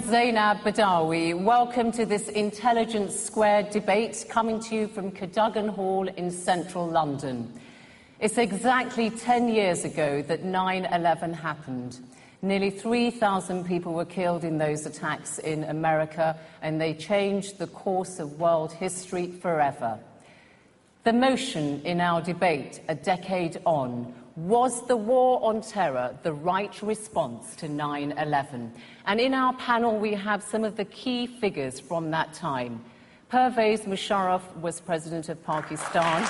Zainab Badawi. Welcome to this Intelligence Squared debate coming to you from Cadogan Hall in central London. It's exactly 10 years ago that 9/11 happened. Nearly 3,000 people were killed in those attacks in America, and they changed the course of world history forever. The motion in our debate, a decade on, was the war on terror the right response to 9/11? And in our panel, we have some of the key figures from that time. Pervez Musharraf was president of Pakistan.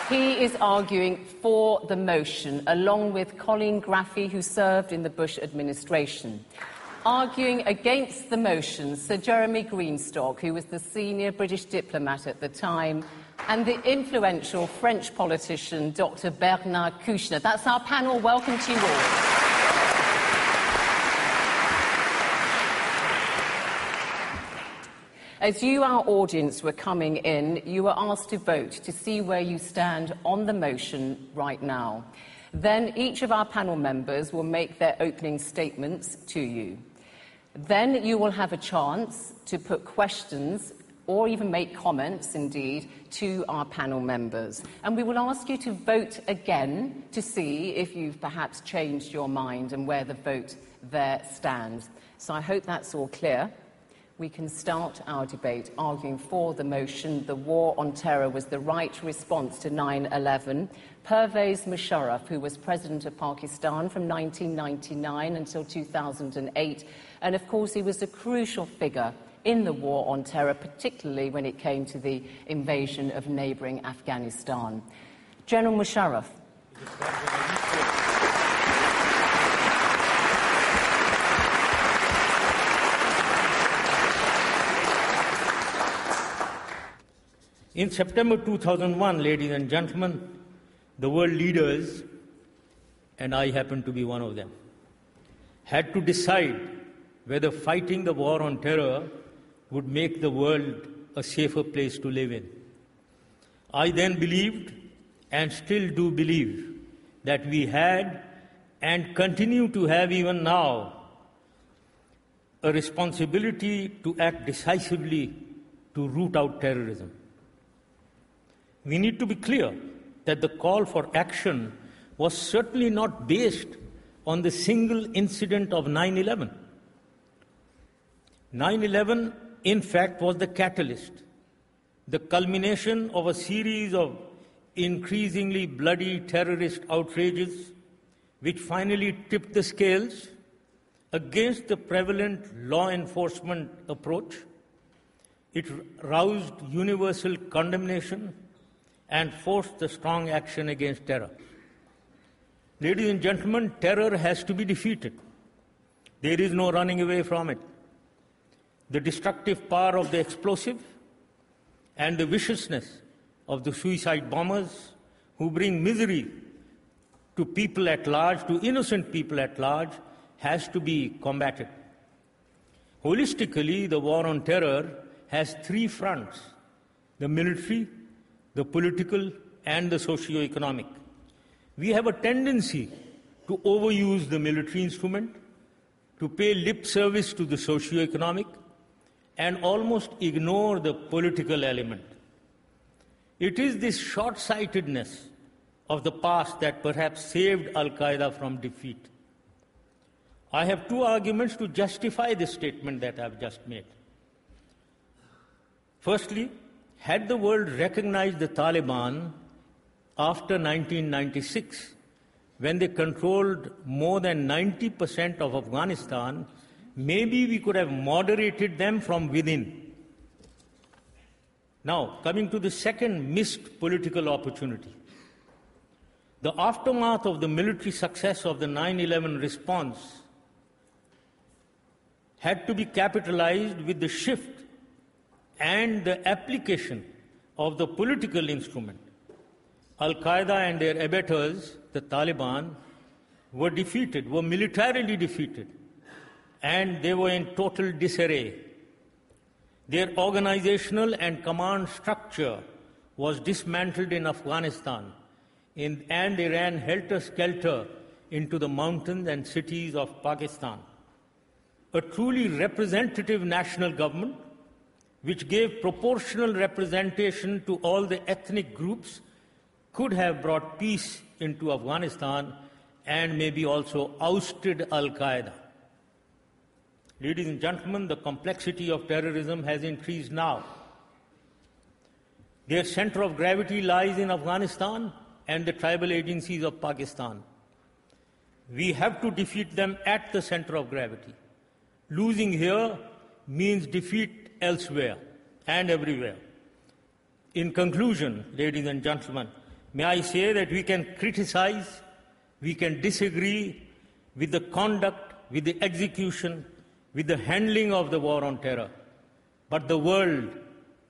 He is arguing for the motion, along with Colin Graffy, who served in the Bush administration. Arguing against the motion, Sir Jeremy Greenstock, who was the senior British diplomat at the time, and the influential French politician, Dr. Bernard Kouchner. That's our panel. Welcome to you all. As you, our audience, were coming in, you were asked to vote to see where you stand on the motion right now. Then each of our panel members will make their opening statements to you. Then you will have a chance to put questions or even make comments, indeed, to our panel members. And we will ask you to vote again to see if you've perhaps changed your mind and where the vote there stands. So I hope that's all clear. We can start our debate arguing for the motion, the war on terror was the right response to 9/11. Pervez Musharraf, who was president of Pakistan from 1999 until 2008, and of course he was a crucial figure in the war on terror, particularly when it came to the invasion of neighbouring Afghanistan. General Musharraf. In September 2001, ladies and gentlemen, the world leaders, and I happen to be one of them, had to decide whether fighting the war on terror would make the world a safer place to live in. I then believed, and still do believe, that we had, and continue to have even now, a responsibility to act decisively to root out terrorism. We need to be clear that the call for action was certainly not based on the single incident of 9/11. 9/11, in fact, was the catalyst, the culmination of a series of increasingly bloody terrorist outrages which finally tipped the scales against the prevalent law enforcement approach. It roused universal condemnation and forced a strong action against terror. Ladies and gentlemen, terror has to be defeated. There is no running away from it. The destructive power of the explosive and the viciousness of the suicide bombers who bring misery to people at large, to innocent people at large, has to be combated. Holistically, the war on terror has three fronts: the military, the political, and the socio-economic. We have a tendency to overuse the military instrument, to pay lip service to the socio-economic, and almost ignore the political element. It is this short-sightedness of the past that perhaps saved Al-Qaeda from defeat. I have two arguments to justify this statement that I have just made. Firstly, had the world recognized the Taliban after 1996, when they controlled more than 90% of Afghanistan, maybe we could have moderated them from within. Now, coming to the second missed political opportunity. The aftermath of the military success of the 9/11 response had to be capitalized with the shift and the application of the political instrument. Al-Qaeda and their abettors, the Taliban, were defeated, were militarily defeated, and they were in total disarray. Their organizational and command structure was dismantled in Afghanistan, and they ran helter-skelter into the mountains and cities of Pakistan. a truly representative national government which gave proportional representation to all the ethnic groups could have brought peace into Afghanistan and maybe also ousted Al-Qaeda. Ladies and gentlemen, the complexity of terrorism has increased now. Their center of gravity lies in Afghanistan and the tribal agencies of Pakistan. We have to defeat them at the center of gravity. Losing here means defeat elsewhere and everywhere. In conclusion, ladies and gentlemen, may I say that we can criticize, we can disagree with the conduct, with the execution, with the handling of the war on terror, but the world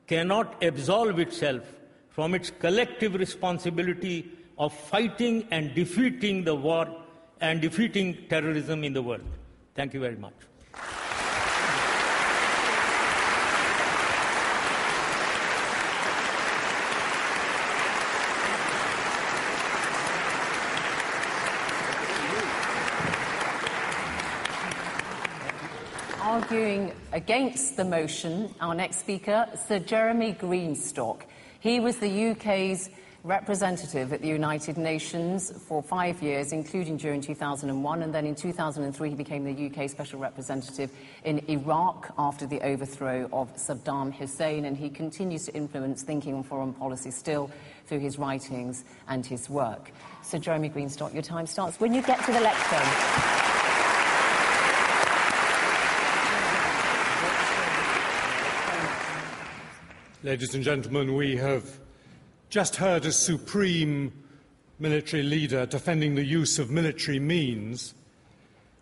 cannot absolve itself from its collective responsibility of fighting and defeating the war and defeating terrorism in the world. Thank you very much. Arguing against the motion, our next speaker, Sir Jeremy Greenstock. He was the UK's representative at the United Nations for 5 years, including during 2001, and then in 2003 he became the UK Special Representative in Iraq after the overthrow of Saddam Hussein, and he continues to influence thinking on foreign policy still through his writings and his work. Sir Jeremy Greenstock, your time starts when you get to the lectern. Ladies and gentlemen, we have just heard a supreme military leader defending the use of military means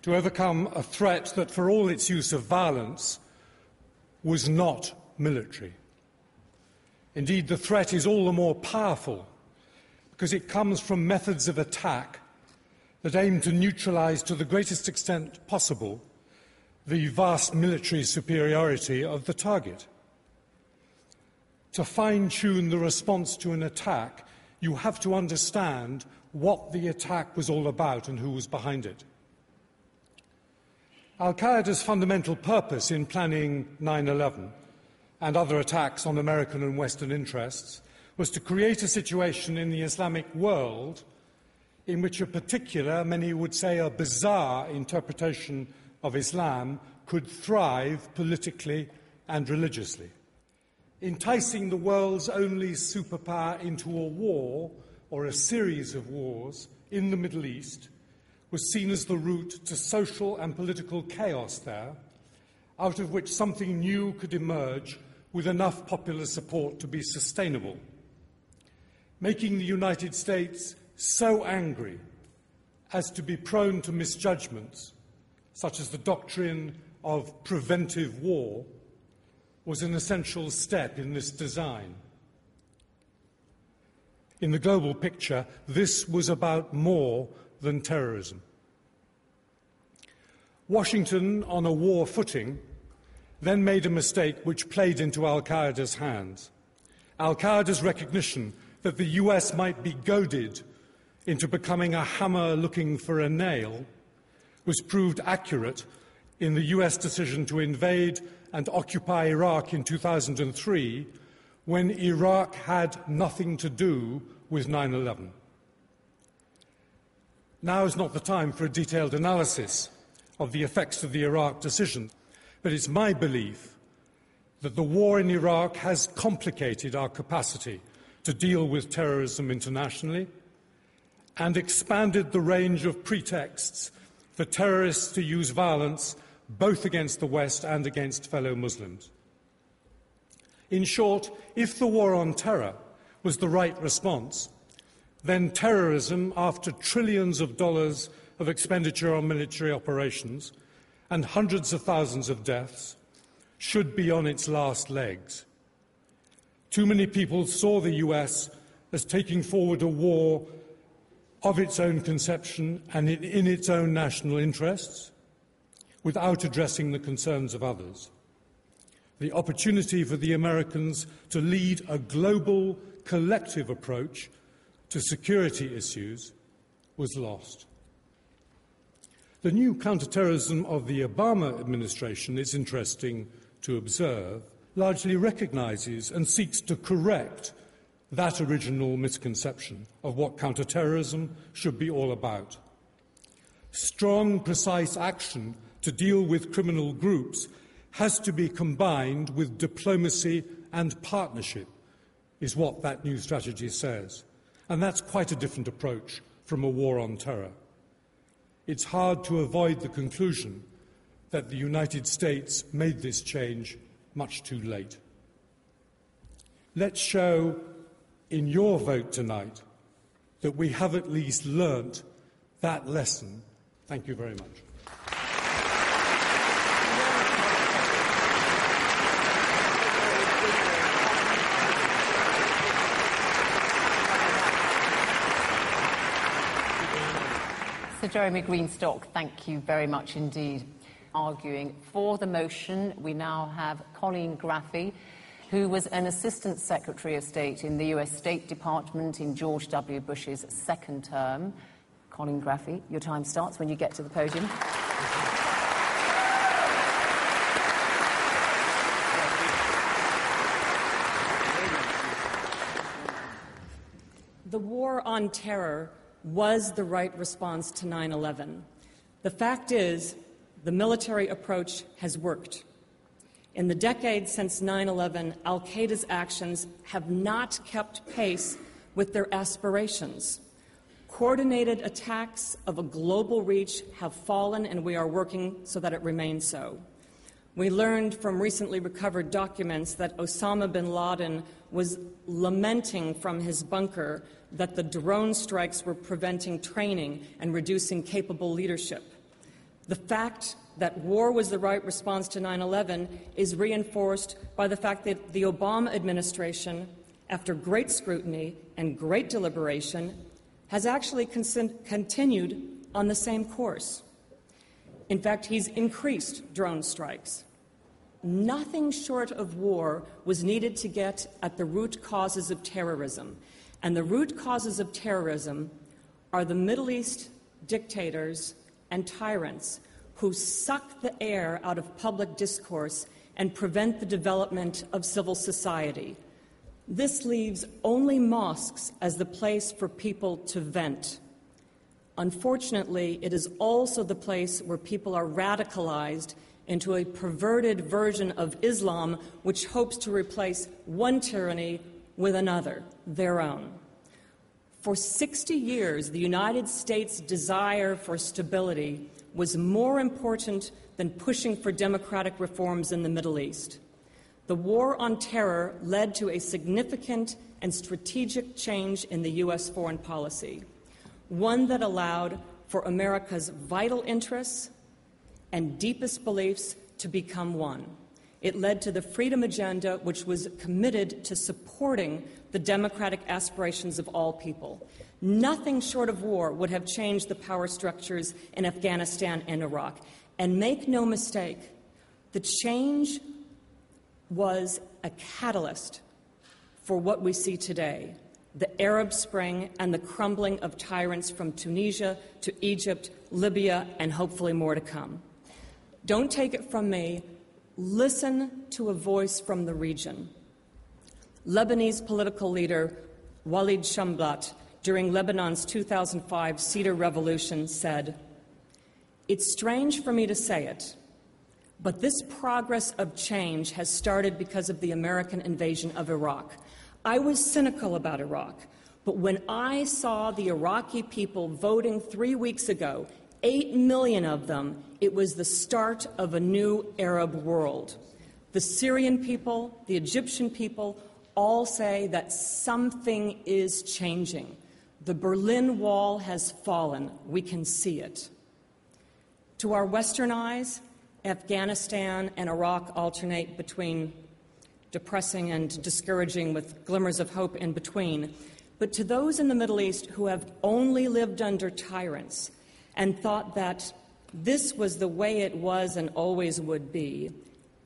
to overcome a threat that, for all its use of violence, was not military. Indeed, the threat is all the more powerful because it comes from methods of attack that aim to neutralise to the greatest extent possible the vast military superiority of the target. To fine-tune the response to an attack, you have to understand what the attack was all about and who was behind it. Al-Qaeda's fundamental purpose in planning 9/11 and other attacks on American and Western interests was to create a situation in the Islamic world in which a particular, many would say a bizarre, interpretation of Islam could thrive politically and religiously. Enticing the world's only superpower into a war, or a series of wars, in the Middle East was seen as the route to social and political chaos there, out of which something new could emerge with enough popular support to be sustainable. Making the United States so angry as to be prone to misjudgments, such as the doctrine of preventive war, was an essential step in this design. In the global picture, this was about more than terrorism. Washington, on a war footing, then made a mistake which played into Al-Qaeda's hands. Al-Qaeda's recognition that the US might be goaded into becoming a hammer looking for a nail was proved accurate in the US decision to invade and occupy Iraq in 2003, when Iraq had nothing to do with 9/11. Now is not the time for a detailed analysis of the effects of the Iraq decision, but it's my belief that the war in Iraq has complicated our capacity to deal with terrorism internationally and expanded the range of pretexts for terrorists to use violence both against the West and against fellow Muslims. In short, if the war on terror was the right response, then terrorism, after trillions of dollars of expenditure on military operations and hundreds of thousands of deaths, should be on its last legs. Too many people saw the US as taking forward a war of its own conception and in its own national interests, without addressing the concerns of others. The opportunity for the Americans to lead a global, collective approach to security issues was lost. The new counterterrorism of the Obama administration, it's interesting to observe, largely recognises and seeks to correct that original misconception of what counterterrorism should be all about. Strong, precise action to deal with criminal groups has to be combined with diplomacy and partnership, is what that new strategy says. And that's quite a different approach from a war on terror. It's hard to avoid the conclusion that the United States made this change much too late. Let's show in your vote tonight that we have at least learnt that lesson. Thank you very much. Sir Jeremy Greenstock, thank you very much indeed. Arguing for the motion, we now have Colleen Graffy, who was an Assistant Secretary of State in the US State Department in George W. Bush's second term. Colleen Graffy, your time starts when you get to the podium. The war on terror was the right response to 9/11. The fact is, the military approach has worked. In the decades since 9/11, al-Qaeda's actions have not kept pace with their aspirations. Coordinated attacks of a global reach have fallen, and we are working so that it remains so. We learned from recently recovered documents that Osama bin Laden was lamenting from his bunker that the drone strikes were preventing training and reducing capable leadership. The fact that war was the right response to 9/11 is reinforced by the fact that the Obama administration, after great scrutiny and great deliberation, has actually continued on the same course. In fact, he's increased drone strikes. Nothing short of war was needed to get at the root causes of terrorism. And the root causes of terrorism are the Middle East dictators and tyrants who suck the air out of public discourse and prevent the development of civil society. This leaves only mosques as the place for people to vent. Unfortunately, it is also the place where people are radicalized into a perverted version of Islam which hopes to replace one tyranny with another, their own. For 60 years, the United States' desire for stability was more important than pushing for democratic reforms in the Middle East. The war on terror led to a significant and strategic change in the U.S. foreign policy, one that allowed for America's vital interests and deepest beliefs to become one. It led to the Freedom Agenda, which was committed to supporting the democratic aspirations of all people. Nothing short of war would have changed the power structures in Afghanistan and Iraq. And make no mistake, the change was a catalyst for what we see today, the Arab Spring and the crumbling of tyrants from Tunisia to Egypt, Libya, and hopefully more to come. Don't take it from me. Listen to a voice from the region. Lebanese political leader Walid Shamblat, during Lebanon's 2005 Cedar Revolution, said, "It's strange for me to say it, but this progress of change has started because of the American invasion of Iraq. I was cynical about Iraq, but when I saw the Iraqi people voting 3 weeks ago, 8 million of them, it was the start of a new Arab world. The Syrian people, the Egyptian people, all say that something is changing. The Berlin Wall has fallen. We can see it." To our Western eyes, Afghanistan and Iraq alternate between depressing and discouraging with glimmers of hope in between. But to those in the Middle East who have only lived under tyrants and thought that this was the way it was and always would be,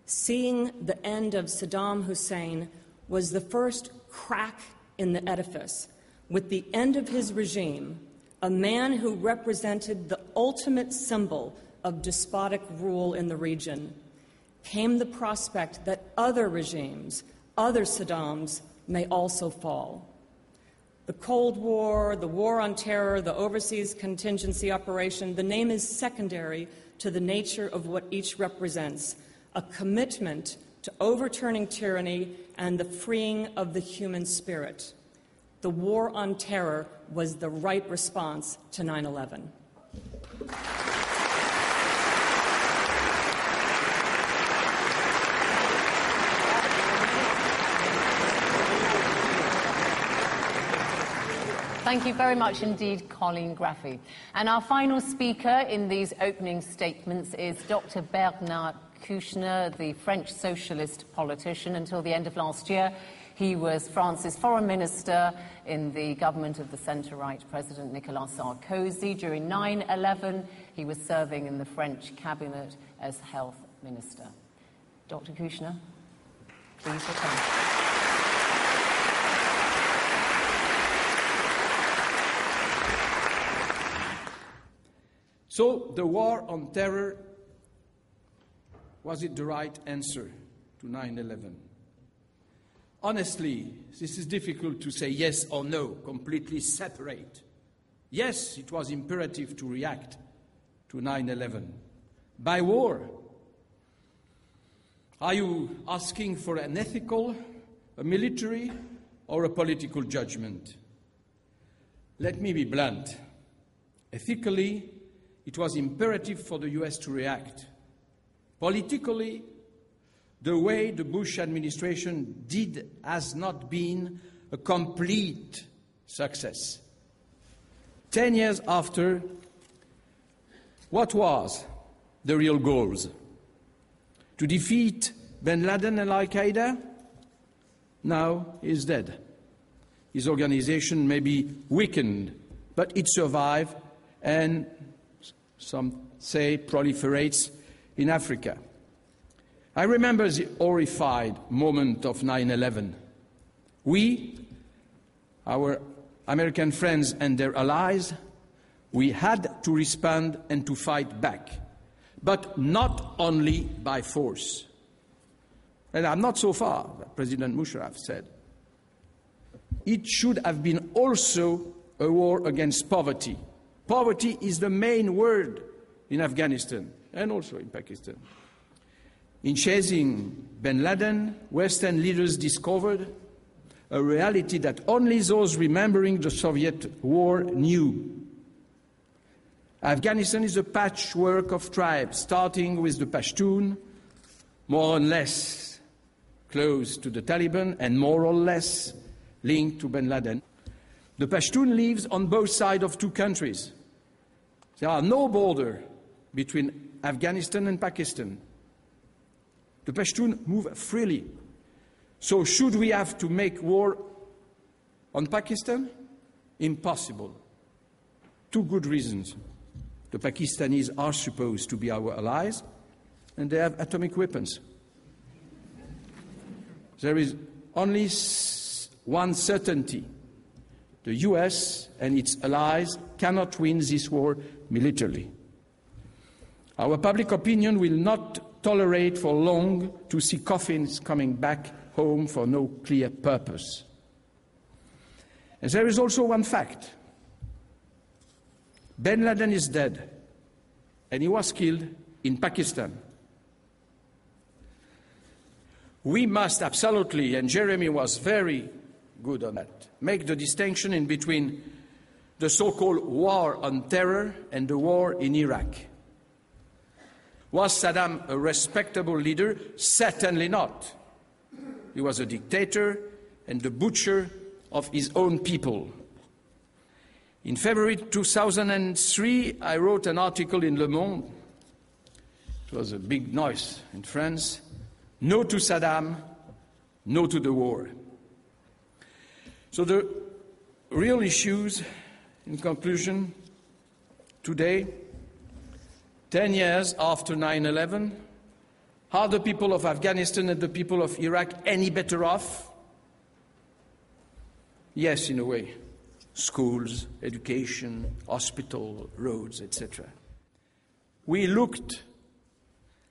seeing the end of Saddam Hussein was the first crack in the edifice. With the end of his regime, a man who represented the ultimate symbol of despotic rule in the region, came the prospect that other regimes, other Saddams, may also fall. The Cold War, the War on Terror, the Overseas Contingency Operation, the name is secondary to the nature of what each represents, a commitment to overturning tyranny and the freeing of the human spirit. The War on Terror was the right response to 9/11. Thank you very much indeed, Colleen Graffy. And our final speaker in these opening statements is Dr. Bernard Kouchner, the French socialist politician. Until the end of last year, he was France's foreign minister in the government of the centre-right President Nicolas Sarkozy. During 9/11, he was serving in the French cabinet as health minister. Dr. Kouchner, please return. So, the war on terror, was it the right answer to 9/11? Honestly, this is difficult to say yes or no, completely separate. Yes, it was imperative to react to 9/11. By war, are you asking for an ethical, a military, or a political judgment? Let me be blunt. Ethically, it was imperative for the US to react. Politically, the way the Bush administration did has not been a complete success. 10 years after, what was the real goals? To defeat bin Laden and Al-Qaeda? Now he's dead. His organization may be weakened, but it survived and some say proliferates in Africa. I remember the horrified moment of 9/11. We, our American friends and their allies, we had to respond and to fight back, but not only by force. And I'm not so far, President Musharraf said. It should have been also a war against poverty. Poverty is the main word in Afghanistan and also in Pakistan. In chasing bin Laden, Western leaders discovered a reality that only those remembering the Soviet war knew. Afghanistan is a patchwork of tribes, starting with the Pashtun, more or less close to the Taliban and more or less linked to bin Laden. The Pashtun lives on both sides of two countries. There are no borders between Afghanistan and Pakistan. The Pashtun move freely. So should we have to make war on Pakistan? Impossible. Two good reasons. The Pakistanis are supposed to be our allies, and they have atomic weapons. There is only one certainty. The US and its allies cannot win this war militarily. Our public opinion will not tolerate for long to see coffins coming back home for no clear purpose. And there is also one fact. Bin Laden is dead, and he was killed in Pakistan. We must absolutely, and Jeremy was very good on that, make the distinction in between the so-called war on terror and the war in Iraq. Was Saddam a respectable leader? Certainly not. He was a dictator and the butcher of his own people. In February 2003, I wrote an article in Le Monde. It was a big noise in France. No to Saddam, no to the war. So the real issues, in conclusion, today, 10 years after 9/11, are the people of Afghanistan and the people of Iraq any better off? Yes, in a way. schools, education, hospital, roads, etc. We looked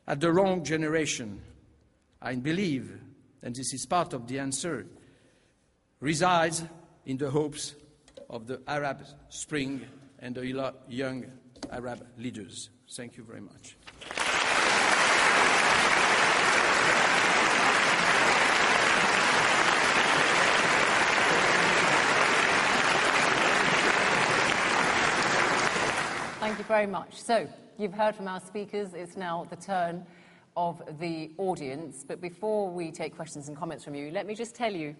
at the wrong generation. I believe, and this is part of the answer, resides in the hopes of the Arab Spring and the young Arab leaders. Thank you very much. Thank you very much. So, you've heard from our speakers. It's now the turn of the audience. But before we take questions and comments from you, let me just tell you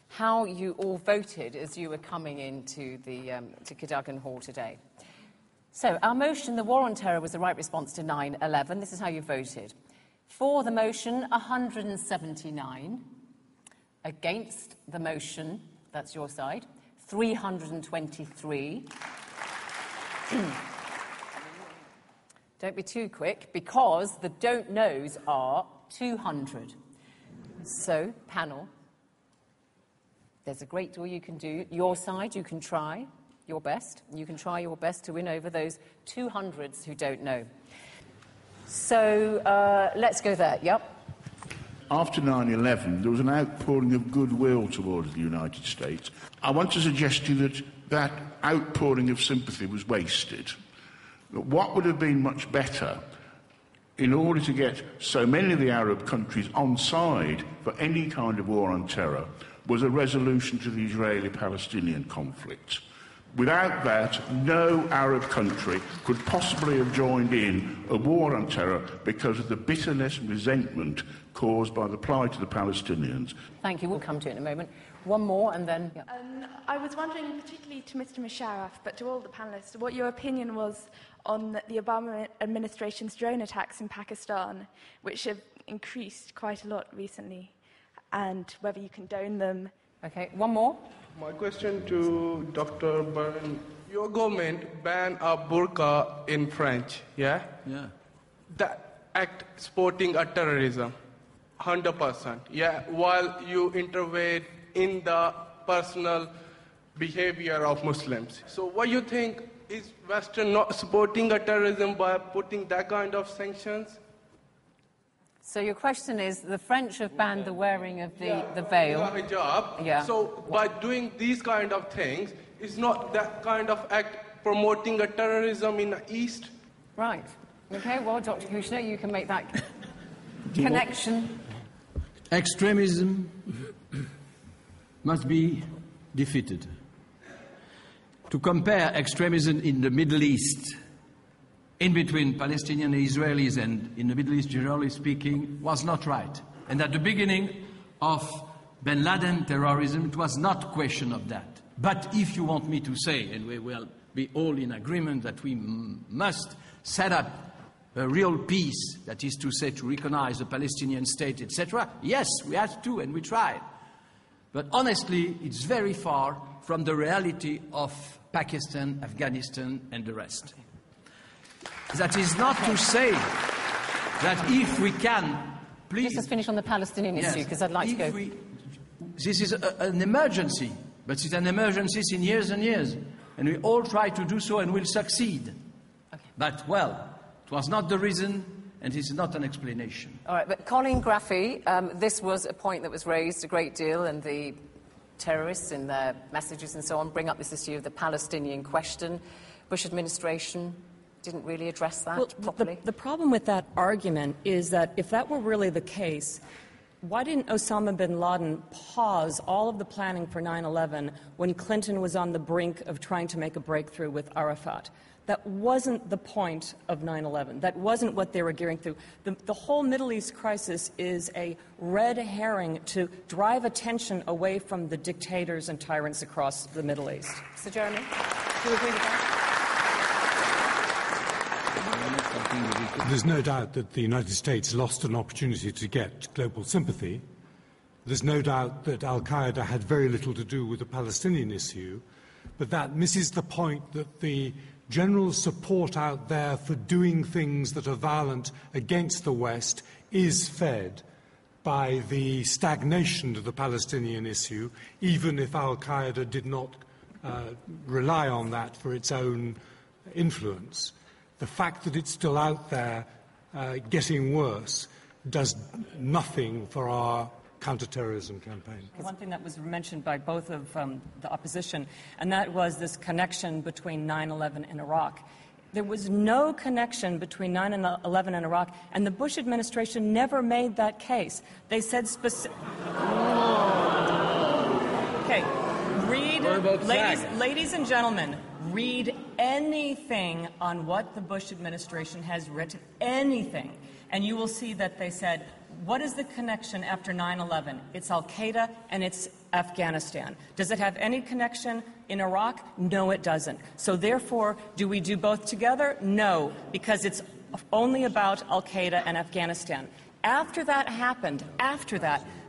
how you all voted as you were coming into to Cadogan Hall today. So, our motion, the war on terror, was the right response to 9/11. This is how you voted. For the motion, 179. Against the motion, that's your side, 323. Don't be too quick, because the don't knows are 200. So, panel, there's a great deal you can do. Your side, you can try your best. You can try your best to win over those 200s who don't know. So, let's go there. Yep. After 9/11, there was an outpouring of goodwill towards the United States. I want to suggest to you that that outpouring of sympathy was wasted. What would have been much better, in order to get so many of the Arab countries on side for any kind of war on terror, was a resolution to the Israeli-Palestinian conflict. Without that, no Arab country could possibly have joined in a war on terror because of the bitterness and resentment caused by the plight of the Palestinians. Thank you. We'll come to it in a moment. One more and then... Yeah. I was wondering, particularly to Mr. Musharraf, but to all the panellists, what your opinion was on the Obama administration's drone attacks in Pakistan, which have increased quite a lot recently, and whether you condone them. Okay, one more. My question to Dr. Byrne. Your government banned a burqa in French, yeah? Yeah. That act supporting a terrorism, 100%, yeah? While you intervene in the personal behavior of Muslims. So what do you think, is Western not supporting a terrorism by putting that kind of sanctions? So your question is, the French have banned the wearing of the veil. Hijab. Yeah. So by doing these kind of things, is not that kind of act promoting a terrorism in the East? Right. Okay, well, Dr. Kushner, you can make that connection. Extremism must be defeated. To compare extremism in the Middle East, in between Palestinian and Israelis and in the Middle East, generally speaking, was not right. And at the beginning of bin Laden terrorism, it was not a question of that. But if you want me to say, and we will be all in agreement that we must set up a real peace, that is to say, to recognize the Palestinian state, etc., yes, we have to, and we tried. But honestly, it's very far from the reality of Pakistan, Afghanistan, and the rest. That is not to say that if we can, please... Just to finish on the Palestinian issue, because I'd like to go... This is an emergency, but it's an emergency in years and years. And we all try to do so and will succeed. Okay. But, well, it was not the reason, and it's not an explanation. All right, but Colin Graffy, this was a point that was raised a great deal, and the terrorists in their messages and so on bring up this issue of the Palestinian question. Bush administration didn't really address that properly. The problem with that argument is that if that were really the case, why didn't Osama bin Laden pause all of the planning for 9/11 when Clinton was on the brink of trying to make a breakthrough with Arafat? That wasn't the point of 9/11. That wasn't what they were gearing through. The whole Middle East crisis is a red herring to drive attention away from the dictators and tyrants across the Middle East. So, Jeremy, do you agree with that? There's no doubt that the United States lost an opportunity to get global sympathy. There's no doubt that al-Qaeda had very little to do with the Palestinian issue, but that misses the point that the general support out there for doing things that are violent against the West is fed by the stagnation of the Palestinian issue, even if al-Qaeda did not rely on that for its own influence. The fact that it's still out there getting worse does nothing for our counterterrorism campaign. One thing that was mentioned by both of the opposition, and that was this connection between 9/11 and Iraq. There was no connection between 9/11 and Iraq, and the Bush administration never made that case. They said Okay, ladies and gentlemen, read anything on what the Bush administration has written, anything, and you will see that they said, what is the connection after 9/11? It's al-Qaeda and it's Afghanistan. Does it have any connection in Iraq? No, it doesn't. So therefore, do we do both together? No, because it's only about al-Qaeda and Afghanistan. After that happened,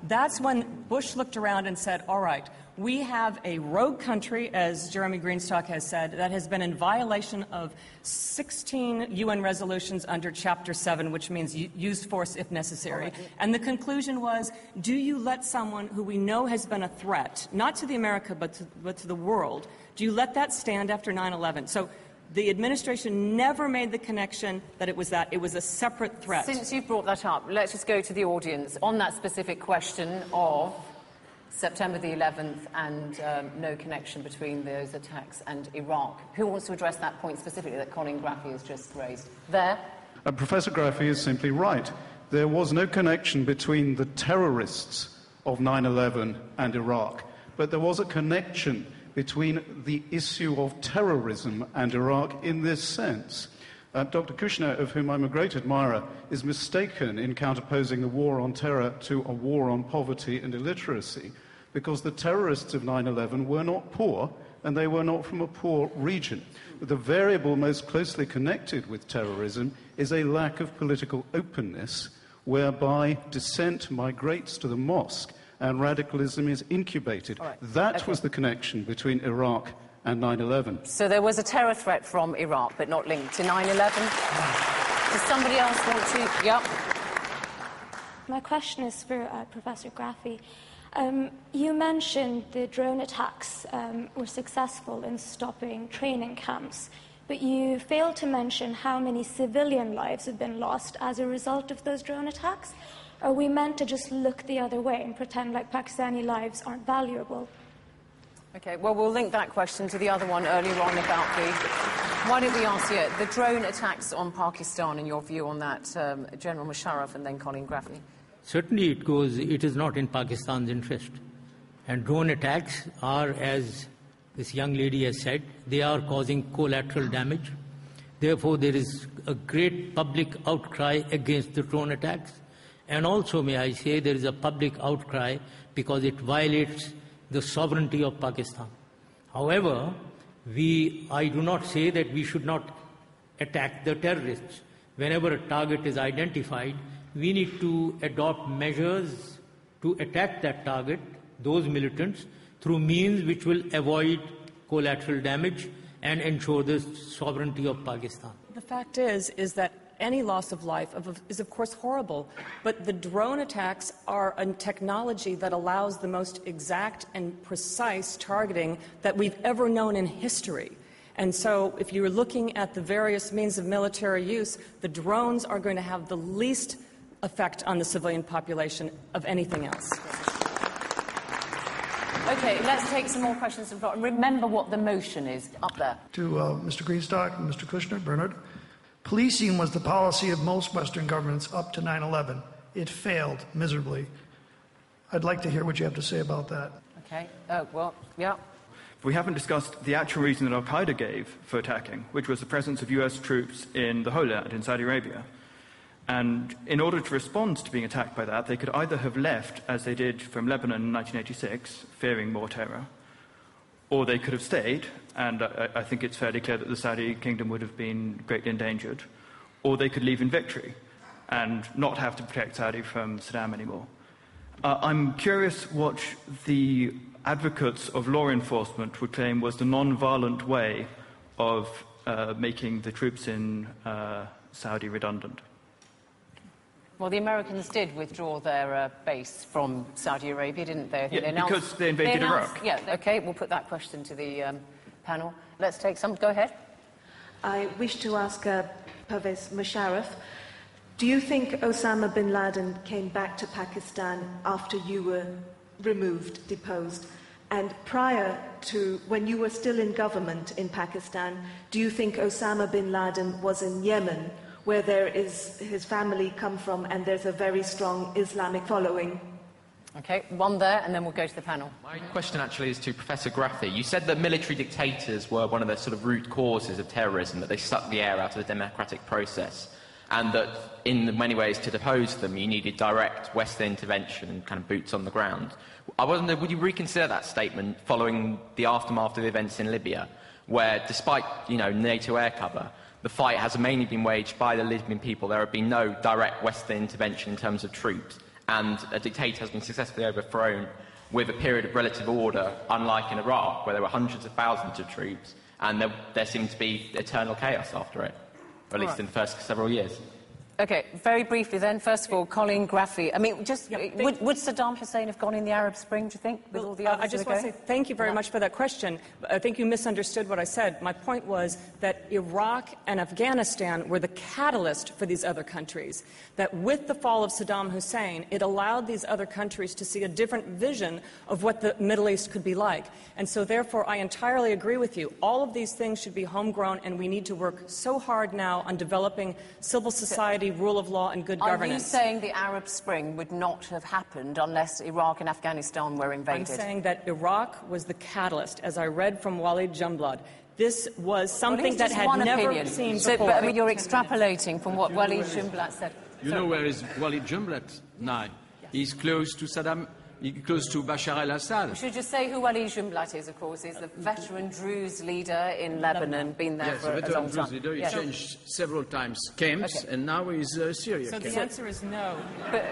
that's when Bush looked around and said, all right, we have a rogue country, as Jeremy Greenstock has said, that has been in violation of 16 UN resolutions under Chapter 7, which means use force if necessary. Right. And the conclusion was, do you let someone who we know has been a threat, not to the America, but to the world, do you let that stand after 9/11? So the administration never made the connection that it was a separate threat. Since you've brought that up, let's just go to the audience on that specific question of September the 11th and no connection between those attacks and Iraq. Who wants to address that point specifically that Colin Graffy has just raised? There. Professor Graffy is simply right. There was no connection between the terrorists of 9/11 and Iraq, but there was a connection between the issue of terrorism and Iraq in this sense. Dr. Kushner, of whom I'm a great admirer, is mistaken in counterposing the war on terror to a war on poverty and illiteracy, because the terrorists of 9/11 were not poor, and they were not from a poor region. The variable most closely connected with terrorism is a lack of political openness, whereby dissent migrates to the mosque and radicalism is incubated. Right. That was the connection between Iraq and 9/11. So there was a terror threat from Iraq, but not linked to 9/11? Does somebody else want to? Yep. My question is for Professor Graffy. You mentioned the drone attacks were successful in stopping training camps, but you failed to mention how many civilian lives have been lost as a result of those drone attacks. Are we meant to just look the other way and pretend like Pakistani lives aren't valuable? OK, well, we'll link that question to the other one earlier on about the... Why don't we ask you, the drone attacks on Pakistan, and your view on that, General Musharraf and then Colin Graffy? Certainly it is not in Pakistan's interest. And drone attacks are, as this young lady has said, they are causing collateral damage. Therefore, there is a great public outcry against the drone attacks. And also, may I say, there is a public outcry because it violates the sovereignty of Pakistan. However, I do not say that we should not attack the terrorists. Whenever a target is identified, we need to adopt measures to attack that target, those militants, through means which will avoid collateral damage and ensure the sovereignty of Pakistan. The fact is that any loss of life is, of course, horrible, but the drone attacks are a technology that allows the most exact and precise targeting that we've ever known in history. And so if you're looking at the various means of military use, the drones are going to have the least effect on the civilian population of anything else. OK, let's take some more questions. And remember what the motion is up there. To Mr. Greenstock and Mr. Kushner, Bernard. Policing was the policy of most Western governments up to 9/11. It failed miserably. I'd like to hear what you have to say about that. OK. Well, yeah. We haven't discussed the actual reason that al-Qaeda gave for attacking, which was the presence of US troops in the Holy Land in Saudi Arabia. And in order to respond to being attacked by that, they could either have left, as they did from Lebanon in 1986, fearing more terror, or they could have stayed, and I think it's fairly clear that the Saudi kingdom would have been greatly endangered, or they could leave in victory and not have to protect Saudi from Saddam anymore. I'm curious what the advocates of law enforcement would claim was the non-violent way of making the troops in Saudi redundant. Well, the Americans did withdraw their base from Saudi Arabia, didn't they? I think because they invaded Iraq. Yeah, OK, we'll put that question to the panel. Let's take some. Go ahead. I wish to ask Pervez Musharraf, do you think Osama bin Laden came back to Pakistan after you were removed, deposed? And prior to when you were still in government in Pakistan, do you think Osama bin Laden was in Yemen, where there is his family come from and there's a very strong Islamic following? OK, one there, and then we'll go to the panel. My question actually is to Professor Graffi. You said that military dictators were one of the sort of root causes of terrorism, that they sucked the air out of the democratic process, and that in many ways to depose them you needed direct Western intervention and kind of boots on the ground. I wonder, would you reconsider that statement following the aftermath of the events in Libya, where despite, NATO air cover, the fight has mainly been waged by the Libyan people. There have been no direct Western intervention in terms of troops, and a dictator has been successfully overthrown with a period of relative order, unlike in Iraq, where there were hundreds of thousands of troops, and there seemed to be eternal chaos after it, or at least in the first several years. OK, very briefly then, first of all, Colin Graffi. I mean, would Saddam Hussein have gone in the Arab Spring, do you think, with all the others? I just want to say thank you very much for that question. I think you misunderstood what I said. My point was that Iraq and Afghanistan were the catalyst for these other countries, that with the fall of Saddam Hussein, it allowed these other countries to see a different vision of what the Middle East could be like. And so, therefore, I entirely agree with you. All of these things should be homegrown, and we need to work so hard now on developing civil society, rule of law and good governance. Are you saying the Arab Spring would not have happened unless Iraq and Afghanistan were invaded? I'm saying that Iraq was the catalyst, as I read from Walid Jumblatt. This was something that had never seen before. But you're extrapolating from what Walid Jumblatt said. You know where is Walid Jumblatt now? He's close to Saddam. Close to Bashar al-Assad. We should just say who Walid Jumblatt is, of course. He's the veteran Druze leader in Lebanon, been there for a long time. Leader. He changed several times camps, and now he's Syria. So the answer is no. But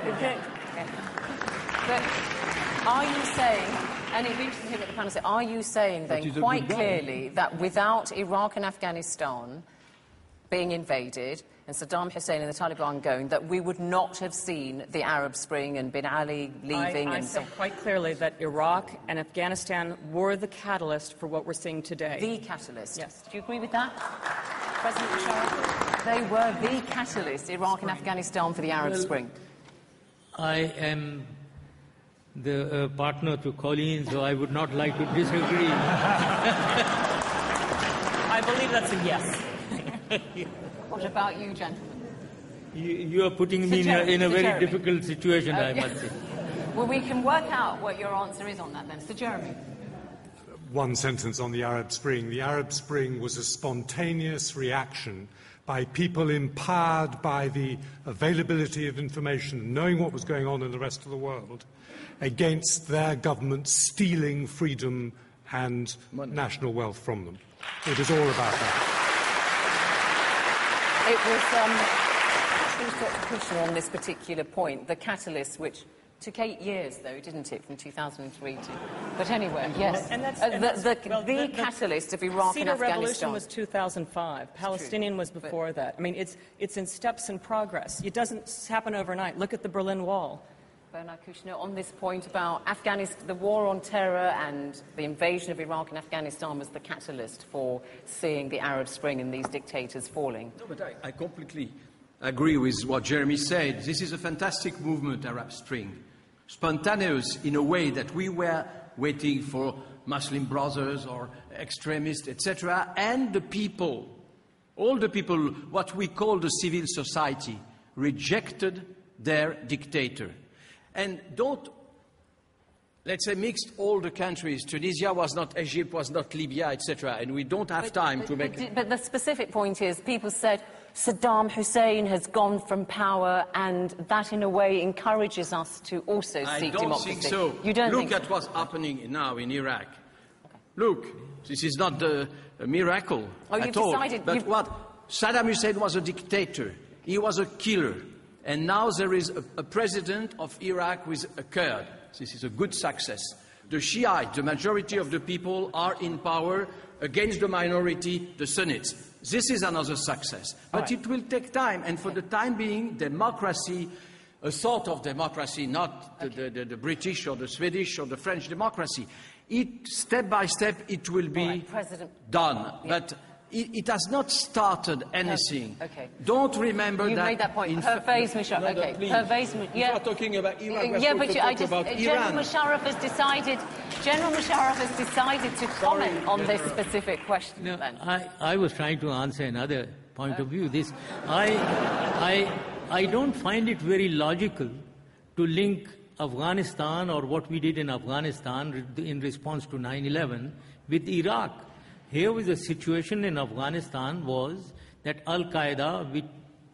are you saying, and it'd be interesting to hear what the panel say, are you saying then quite clearly that without Iraq and Afghanistan being invaded, and Saddam Hussein and the Taliban going, that we would not have seen the Arab Spring and bin Ali leaving? I say quite clearly that Iraq and Afghanistan were the catalyst for what we're seeing today. The catalyst? Yes. Do you agree with that, President Musharraf? They were the catalyst, Iraq and Afghanistan, for the Arab Spring. I am the partner to Colleen, so I would not like to disagree. I believe that's a yes. What about you, gentlemen? You are putting me in a very difficult situation, I must say. Well, we can work out what your answer is on that then. Sir Jeremy. One sentence on the Arab Spring. The Arab Spring was a spontaneous reaction by people empowered by the availability of information, knowing what was going on in the rest of the world, against their government stealing freedom and national wealth from them. It was all about that. It was Dr. Kushner on this particular point, the catalyst, which took 8 years, though, didn't it, from 2003 to... But anyway, yes, the catalyst of Iraq and Afghanistan. The Revolution was 2005. Palestinian was before that. I mean, it's in steps and progress. It doesn't happen overnight. Look at the Berlin Wall. Bernard Kouchner, on this point about Afghanistan, the war on terror and the invasion of Iraq and Afghanistan was the catalyst for seeing the Arab Spring and these dictators falling. No, but I completely agree with what Jeremy said. This is a fantastic movement, Arab Spring. Spontaneous in a way that we were waiting for Muslim brothers or extremists, etc. And the people, all the people, what we call the civil society, rejected their dictator. And don't, let's say, mix all the countries. Tunisia was not Egypt, was not Libya, etc. And we don't have time to make... But the specific point is, people said Saddam Hussein has gone from power, and that, in a way, encourages us to also seek democracy. I don't think so. You don't Look think at what's happening now in Iraq. Okay. Look, this is not a miracle at all. But what? Saddam Hussein was a dictator. He was a killer. And now there is a president of Iraq with a Kurd. This is a good success. The Shiite, the majority of the people, are in power against the minority, the Sunnis. This is another success. But it will take time. And for the time being, democracy a sort of democracy, not the British or the Swedish or the French democracy. Step by step, it will be done. Yeah. But it has not started anything. Okay. Don't remember you that. You made that point. Pervez Musharraf. No, okay. please. Pervez, yeah. You are talking about Iraq. Yeah, but about General Musharraf has decided. General Musharraf has decided to comment on this specific question. No, then. I was trying to answer another point of view. This, I don't find it very logical to link Afghanistan or what we did in Afghanistan in response to 9/11 with Iraq. Here was a situation in Afghanistan was that Al-Qaeda,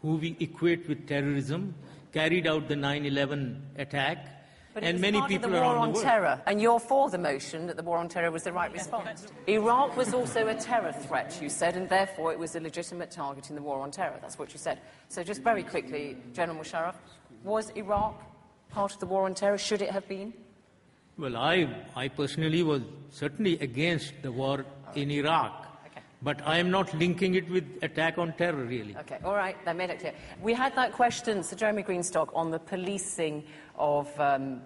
who we equate with terrorism, carried out the 9/11 attack. But and many people the war around on the world. terror, and you're for the motion that the war on terror was the right response. Iraq was also a terror threat, you said, and therefore it was a legitimate target in the war on terror. That's what you said. So just very quickly, General Musharraf, was Iraq part of the war on terror? Should it have been? Well, I personally was certainly against the war in Iraq. Okay. But I am not linking it with attack on terror, really. Okay, all right, that made it clear. We had that question, Sir Jeremy Greenstock, on the policing of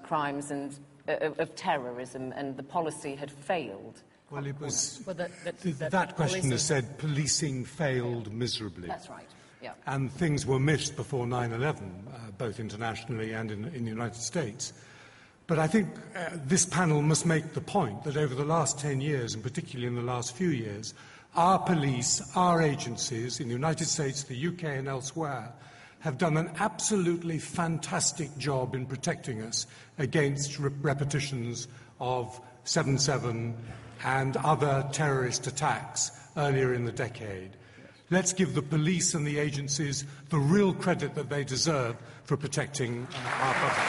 crimes and of terrorism, and the policy had failed. Well, it was... Well, that question has said policing failed miserably. That's right, yeah. And things were missed before 9/11, both internationally and in the United States. But I think this panel must make the point that over the last 10 years, and particularly in the last few years, our police, our agencies in the United States, the UK and elsewhere, have done an absolutely fantastic job in protecting us against repetitions of 7/7 and other terrorist attacks earlier in the decade. Let's give the police and the agencies the real credit that they deserve for protecting our public.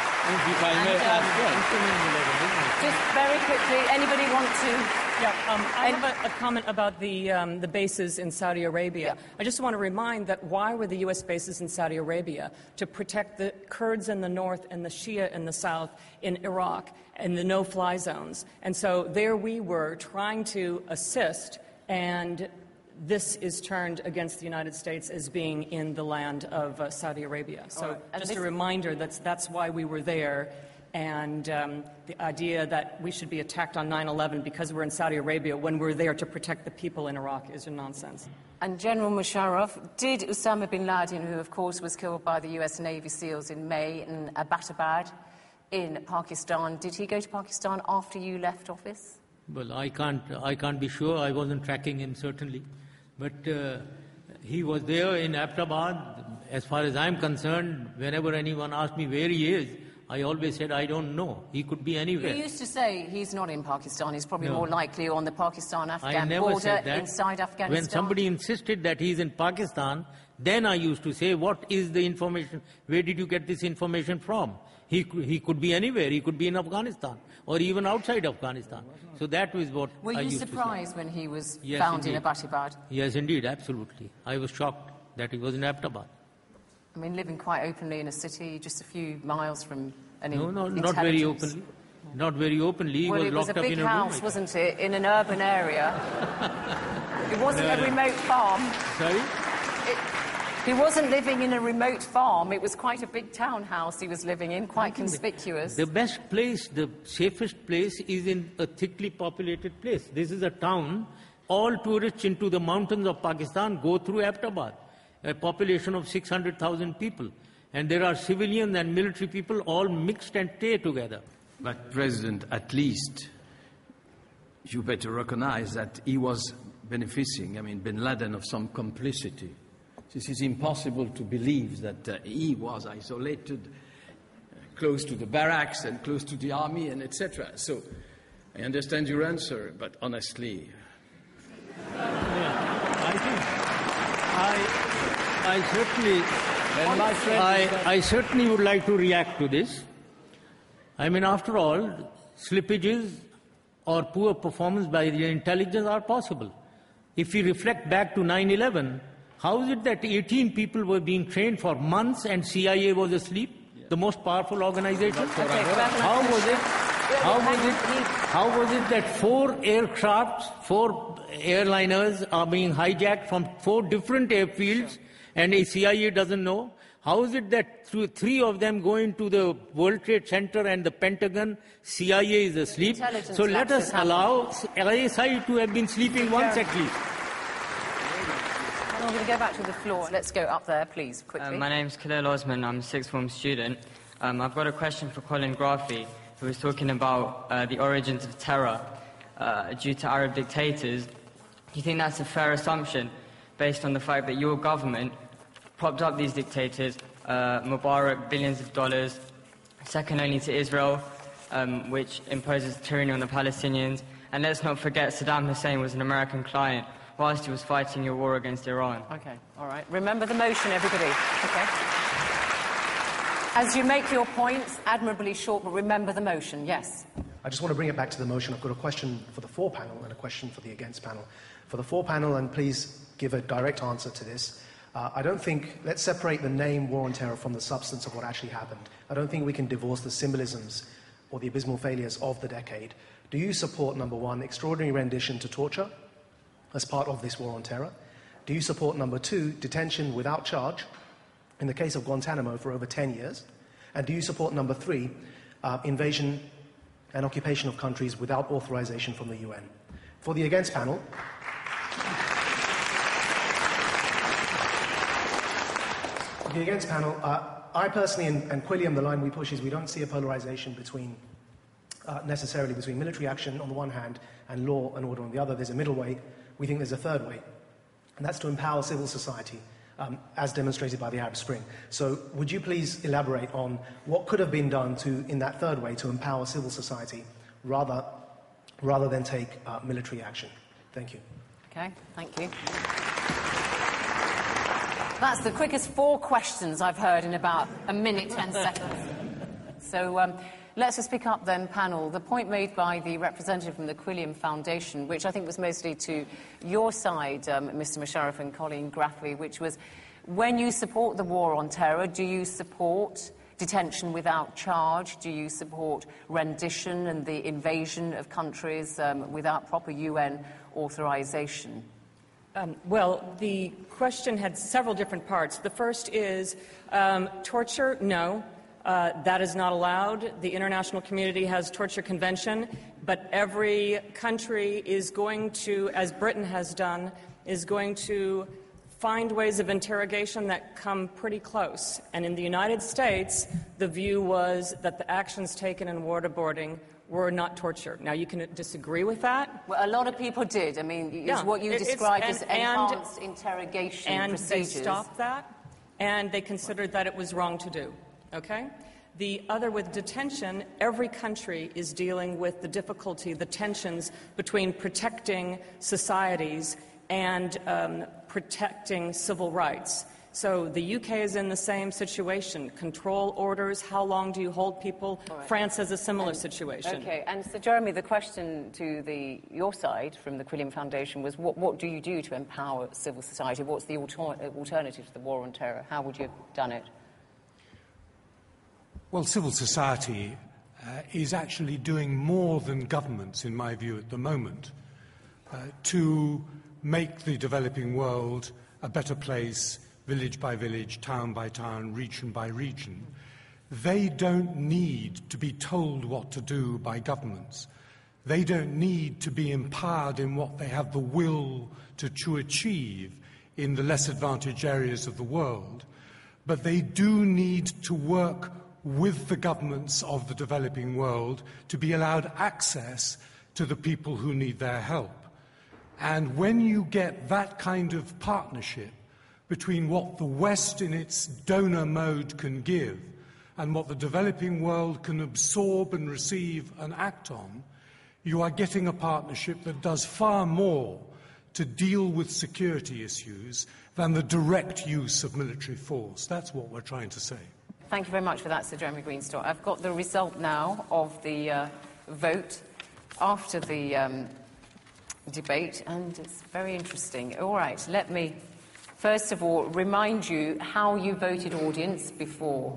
Just very quickly, anybody want to? Yeah, I have a comment about the bases in Saudi Arabia. Yeah. I just want to remind that why were the U.S. bases in Saudi Arabia? To protect the Kurds in the north and the Shia in the south in Iraq and the no-fly zones. And so there we were trying to assist, and this is turned against the United States as being in the land of Saudi Arabia. So just a reminder that's why we were there. And the idea that we should be attacked on 9/11 because we're in Saudi Arabia when we're there to protect the people in Iraq is a nonsense. And General Musharraf, did Osama bin Laden, who of course was killed by the US Navy SEALs in May in Abbottabad in Pakistan, did he go to Pakistan after you left office? Well, I can't be sure. I wasn't tracking him, certainly. But he was there in Abbottabad. As far as I'm concerned, whenever anyone asked me where he is, I always said, I don't know. He could be anywhere. You used to say he's not in Pakistan. He's probably more likely on the Pakistan-Afghan border inside Afghanistan. When somebody insisted that he's in Pakistan, then I used to say, what is the information? Where did you get this information from? He could be anywhere. He could be in Afghanistan or even outside Afghanistan. So that was what I used to say. Were you surprised when he was found in Abbottabad? Yes, indeed, absolutely. I was shocked that he was in Abbottabad. I mean, living quite openly in a city just a few miles from any No, not very openly. Not very openly. He was locked up in a room. Well, it was a big house, wasn't it, in an urban area. It wasn't a remote farm. Sorry? He wasn't living in a remote farm. It was quite a big townhouse he was living in, quite conspicuous. The best place, the safest place is in a thickly populated place. This is a town. All tourists into the mountains of Pakistan go through Abbottabad, a population of 600,000 people. And there are civilian and military people all mixed and stay together. But, President, at least you better recognize that he was benefiting, bin Laden, of some complicity. This is impossible to believe that he was isolated, close to the barracks and close to the army, and etc. So, I understand your answer, but honestly... I certainly would like to react to this. I mean, after all, slippages or poor performance by the intelligence are possible. If we reflect back to 9/11, how is it that 18 people were being trained for months and CIA was asleep? The most powerful organization? How was it that 4 aircrafts, 4 airliners are being hijacked from 4 different airfields and CIA doesn't know? How is it that three of them go into the World Trade Center and the Pentagon, CIA is asleep? So let us allow ISI to have been sleeping once at least. I'm going to go back to the floor. Let's go up there, please, quickly. My name's Khalil Osman. I'm a sixth form student. I've got a question for Colin Graffy, who was talking about the origins of terror due to Arab dictators. Do you think that's a fair assumption, based on the fact that your government propped up these dictators, Mubarak, billions of dollars, second only to Israel, which imposes tyranny on the Palestinians? And let's not forget, Saddam Hussein was an American client whilst he was fighting your war against Iran. Okay, all right. Remember the motion, everybody. Okay. As you make your points, admirably short, but remember the motion, yes. I just want to bring it back to the motion. I've got a question for the for panel and a question for the against panel. For the for panel, and please give a direct answer to this, I don't think, let's separate the name war on terror from the substance of what actually happened. I don't think we can divorce the symbolisms or the abysmal failures of the decade. Do you support, number one, extraordinary rendition to torture as part of this war on terror? Do you support, number two, detention without charge in the case of Guantanamo for over 10 years? And do you support, number three, invasion and occupation of countries without authorization from the UN? For the against panel, I personally, and Quilliam, the line we push is we don't see a polarization necessarily between military action on the one hand and law and order on the other. There's a middle way. We think there's a third way, and that's to empower civil society, as demonstrated by the Arab Spring. So would you please elaborate on what could have been done in that third way to empower civil society rather than take military action? Thank you. Okay, thank you. That's the quickest 4 questions I've heard in about a minute, 10 seconds. So let's just pick up then, panel. The point made by the representative from the Quilliam Foundation, which I think was mostly to your side, Mr. Musharraf and Colin Graffy, which was, when you support the war on terror, do you support detention without charge? Do you support rendition and the invasion of countries without proper UN authorization? Well, the question had several different parts. The first is torture. No, that is not allowed. The international community has torture convention, but every country is going to, as Britain has done, is going to find ways of interrogation that come pretty close. And in the United States, the view was that the actions taken in waterboarding were not torture. Now, you can disagree with that. Well, a lot of people did. I mean, it's what you described as enhanced interrogation procedures. And they stopped that, and they considered that it was wrong to do, okay? The other, with detention, every country is dealing with the difficulty, the tensions between protecting societies and protecting civil rights. So the UK is in the same situation. Control orders, how long do you hold people? Right. France has a similar situation. Okay, and so Jeremy, the question to your side from the Quilliam Foundation was what do you do to empower civil society? What's the alternative to the war on terror? How would you have done it? Well, civil society is actually doing more than governments, in my view, at the moment, to make the developing world a better place, village by village, town by town, region by region. They don't need to be told what to do by governments. They don't need to be empowered in what they have the will to achieve in the less advantaged areas of the world. But they do need to work with the governments of the developing world to be allowed access to the people who need their help. And when you get that kind of partnership between what the West in its donor mode can give and what the developing world can absorb and receive and act on, you are getting a partnership that does far more to deal with security issues than the direct use of military force. That's what we're trying to say. Thank you very much for that, Sir Jeremy Greenstock. I've got the result now of the vote after the debate, and it's very interesting. All right, let me first of all remind you how you voted, audience, before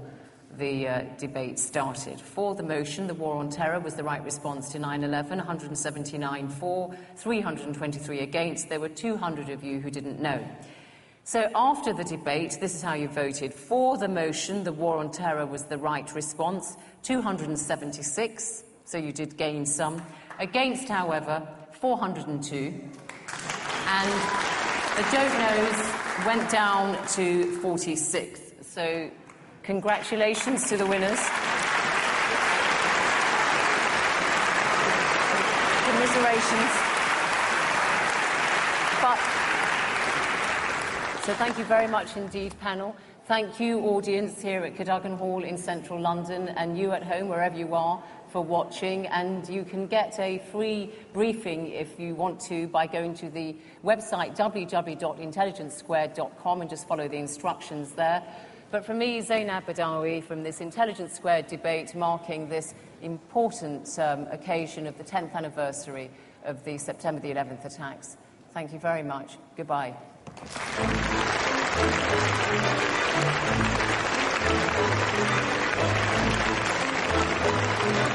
the debate started. For the motion, the war on terror was the right response to 9/11, 179 for, 323 against. There were 200 of you who didn't know. So after the debate, this is how you voted. For the motion, the war on terror was the right response, 276, so you did gain some. Against, however, 402. And the don't knows went down to 46. So congratulations to the winners. Commiserations. So thank you very much indeed, panel. Thank you, audience here at Cadogan Hall in central London, and you at home, wherever you are, for watching. And you can get a free briefing if you want to by going to the website www.intelligencesquared.com and just follow the instructions there. But from me, Zainab Badawi, from this Intelligence Squared debate marking this important occasion of the 10th anniversary of the September the 11th attacks. Thank you very much. Goodbye. Thank you.